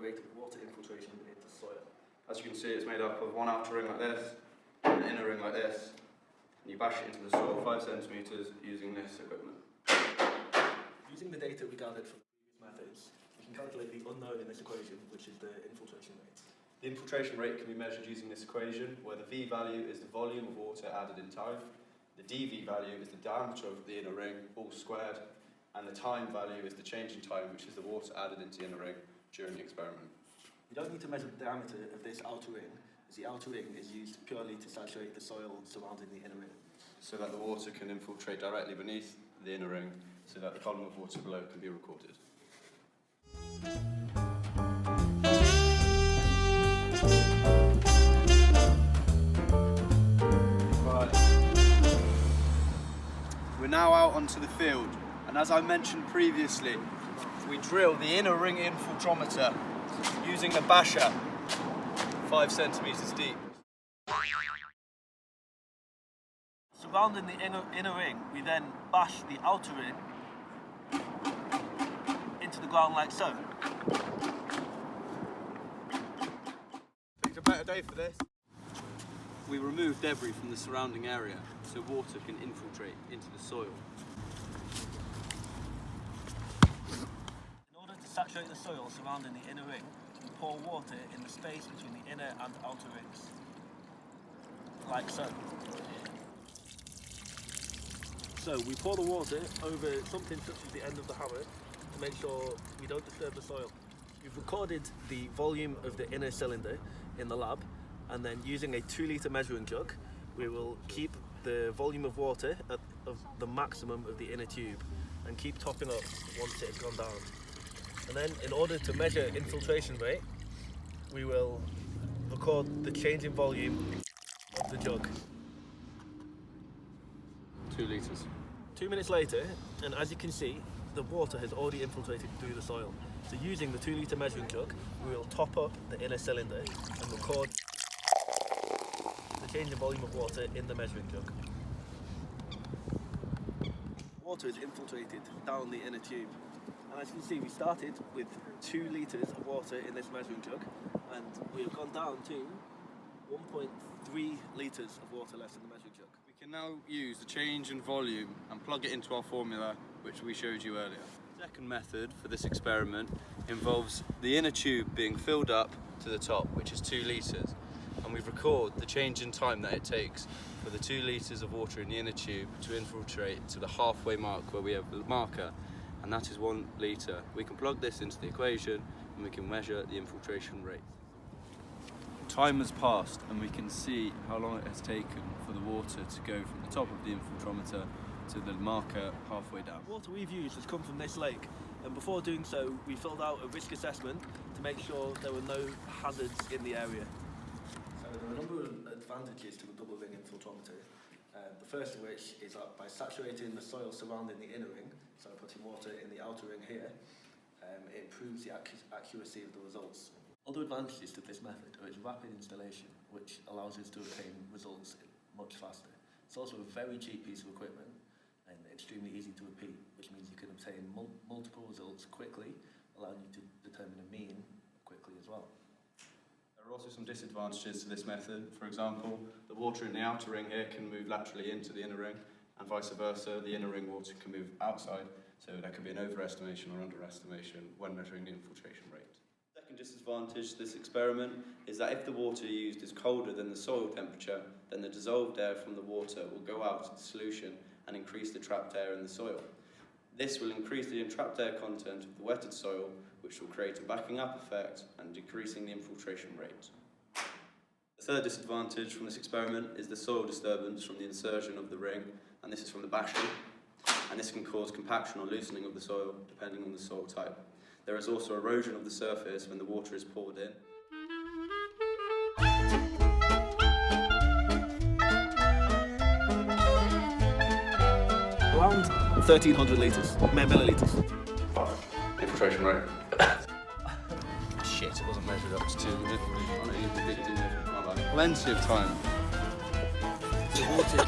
rate of water infiltration into soil. As you can see, it's made up of one outer ring like this, and an inner ring like this, and you bash it into the soil 5 centimetres using this equipment. Using the data we gathered from the previous methods, we can calculate the unknown in this equation, which is the infiltration rate. The infiltration rate can be measured using this equation, where the V value is the volume of water added in time, the dV value is the diameter of the inner ring, all squared, and the time value is the change in time, which is the water added into the inner ring during the experiment. We don't need to measure the diameter of this outer ring, as the outer ring is used purely to saturate the soil surrounding the inner ring. So that the water can infiltrate directly beneath the inner ring, so that the column of water below can be recorded. We're now out onto the field, and as I mentioned previously, we drill the inner ring infiltrometer using the basher 5 centimetres deep. Surrounding the inner ring, we then bash the outer ring into the ground like so. Picked a better day for this. We remove debris from the surrounding area so water can infiltrate into the soil. In order to saturate the soil surrounding the inner ring, we pour water in the space between the inner and outer rings, like so. So we pour the water over something such as the end of the hammer to make sure we don't disturb the soil. We've recorded the volume of the inner cylinder in the lab, and then using a 2-litre measuring jug, we will keep the volume of water at the maximum of the inner tube and keep topping up once it has gone down. And then in order to measure infiltration rate, we will record the change in volume of the jug. 2 litres. 2 minutes later, and as you can see, the water has already infiltrated through the soil. So using the 2-litre measuring jug, we will top up the inner cylinder and record the change in volume of water in the measuring jug. Water is infiltrated down the inner tube. And as you can see, we started with 2 litres of water in this measuring jug, and we have gone down to 1.3 litres of water left in the measuring jug. We can now use the change in volume and plug it into our formula, which we showed you earlier. The second method for this experiment involves the inner tube being filled up to the top, which is 2 litres, and we record the change in time that it takes for the 2 litres of water in the inner tube to infiltrate to the halfway mark where we have the marker, and that is 1 litre. We can plug this into the equation and we can measure the infiltration rate. Time has passed and we can see how long it has taken for the water to go from the top of the infiltrometer to the marker halfway down. The water we've used has come from this lake, and before doing so we filled out a risk assessment to make sure there were no hazards in the area. So there are a number of advantages to a double ring infiltrometer. The first of which is that by saturating the soil surrounding the inner ring, so putting water in the outer ring here, it improves the accuracy of the results. Other advantages to this method are its rapid installation, which allows us to obtain results much faster. It's also a very cheap piece of equipment and extremely easy to repeat, which means you can obtain multiple results quickly, allowing you to determine a mean quickly as well. There are also some disadvantages to this method. For example, the water in the outer ring here can move laterally into the inner ring, and vice versa, the inner ring water can move outside, so there could be an overestimation or underestimation when measuring the infiltration rate. The second disadvantage to this experiment is that if the water used is colder than the soil temperature, then the dissolved air from the water will go out of the solution and increase the trapped air in the soil. This will increase the entrapped air content of the wetted soil, which will create a backing up effect and decreasing the infiltration rate. The third disadvantage from this experiment is the soil disturbance from the insertion of the ring, and this is from the bashing, and this can cause compaction or loosening of the soil depending on the soil type. There is also erosion of the surface when the water is poured in. Around 1,300 litres, millilitres. Infiltration rate. Shit, it wasn't measured up to 2. Plenty of time. The water